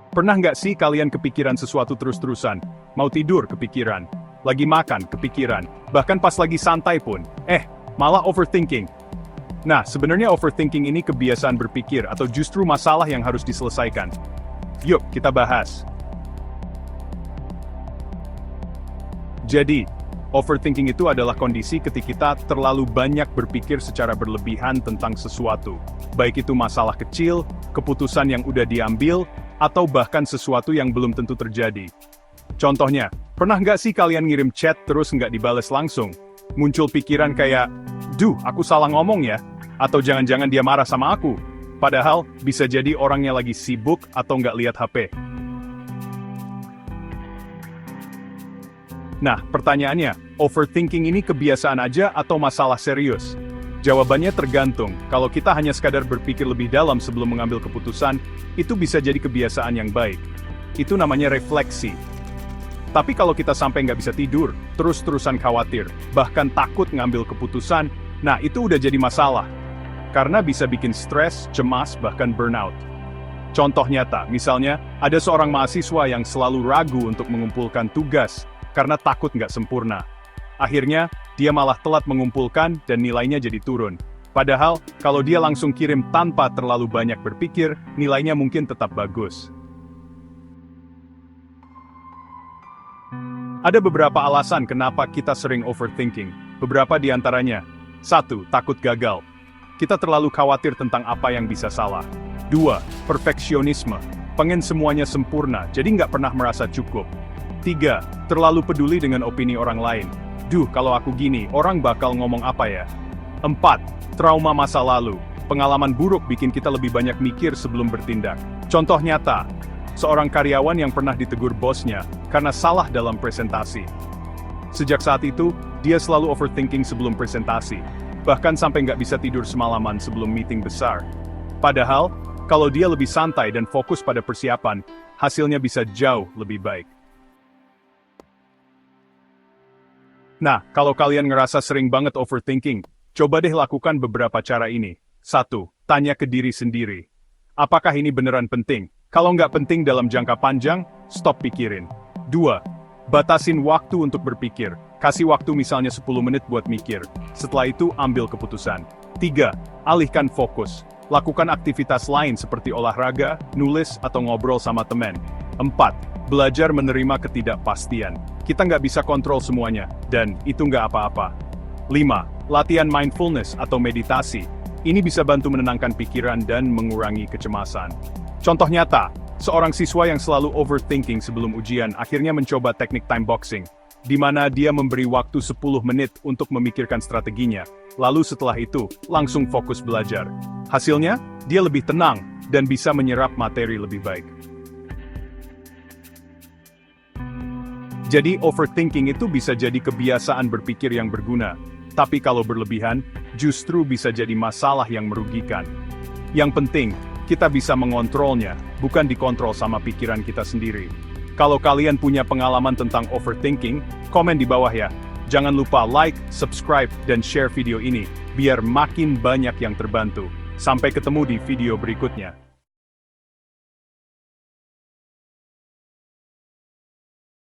Pernah nggak sih kalian kepikiran sesuatu terus-terusan? Mau tidur kepikiran, lagi makan kepikiran, bahkan pas lagi santai pun, malah overthinking. Nah, sebenarnya overthinking ini kebiasaan berpikir atau justru masalah yang harus diselesaikan? Yuk, kita bahas. Jadi, overthinking itu adalah kondisi ketika kita terlalu banyak berpikir secara berlebihan tentang sesuatu. Baik itu masalah kecil, keputusan yang udah diambil, atau bahkan sesuatu yang belum tentu terjadi. Contohnya, pernah nggak sih kalian ngirim chat terus nggak dibales langsung? Muncul pikiran kayak, duh, aku salah ngomong ya? Atau jangan-jangan dia marah sama aku? Padahal, bisa jadi orangnya lagi sibuk atau nggak lihat HP. Nah, pertanyaannya, overthinking ini kebiasaan aja atau masalah serius? Jawabannya tergantung. Kalau kita hanya sekadar berpikir lebih dalam sebelum mengambil keputusan, itu bisa jadi kebiasaan yang baik. Itu namanya refleksi. Tapi kalau kita sampai nggak bisa tidur, terus-terusan khawatir, bahkan takut ngambil keputusan, nah itu udah jadi masalah. Karena bisa bikin stres, cemas, bahkan burnout. Contoh nyata, misalnya, ada seorang mahasiswa yang selalu ragu untuk mengumpulkan tugas, karena takut nggak sempurna. Akhirnya, dia malah telat mengumpulkan dan nilainya jadi turun. Padahal, kalau dia langsung kirim tanpa terlalu banyak berpikir, nilainya mungkin tetap bagus. Ada beberapa alasan kenapa kita sering overthinking. Beberapa di antaranya. 1. Takut gagal. Kita terlalu khawatir tentang apa yang bisa salah. 2. Perfeksionisme. Pengen semuanya sempurna, jadi nggak pernah merasa cukup. 3. Terlalu peduli dengan opini orang lain. Duh, kalau aku gini, orang bakal ngomong apa ya? 4. Trauma masa lalu. Pengalaman buruk bikin kita lebih banyak mikir sebelum bertindak. Contoh nyata, seorang karyawan yang pernah ditegur bosnya karena salah dalam presentasi. Sejak saat itu, dia selalu overthinking sebelum presentasi. Bahkan sampai nggak bisa tidur semalaman sebelum meeting besar. Padahal, kalau dia lebih santai dan fokus pada persiapan, hasilnya bisa jauh lebih baik. Nah, kalau kalian ngerasa sering banget overthinking, coba deh lakukan beberapa cara ini. 1. Tanya ke diri sendiri. Apakah ini beneran penting? Kalau nggak penting dalam jangka panjang, stop pikirin. 2. Batasin waktu untuk berpikir. Kasih waktu misalnya 10 menit buat mikir. Setelah itu, ambil keputusan. 3. Alihkan fokus. Lakukan aktivitas lain seperti olahraga, nulis, atau ngobrol sama teman. 4. Belajar menerima ketidakpastian. Kita nggak bisa kontrol semuanya, dan itu nggak apa-apa. 5. Latihan mindfulness atau meditasi. Ini bisa bantu menenangkan pikiran dan mengurangi kecemasan. Contoh nyata, seorang siswa yang selalu overthinking sebelum ujian akhirnya mencoba teknik time boxing, di mana dia memberi waktu 10 menit untuk memikirkan strateginya. Lalu setelah itu, langsung fokus belajar. Hasilnya, dia lebih tenang dan bisa menyerap materi lebih baik. Jadi overthinking itu bisa jadi kebiasaan berpikir yang berguna, tapi kalau berlebihan, justru bisa jadi masalah yang merugikan. Yang penting, kita bisa mengontrolnya, bukan dikontrol sama pikiran kita sendiri. Kalau kalian punya pengalaman tentang overthinking, komen di bawah ya. Jangan lupa like, subscribe, dan share video ini, biar makin banyak yang terbantu. Sampai ketemu di video berikutnya.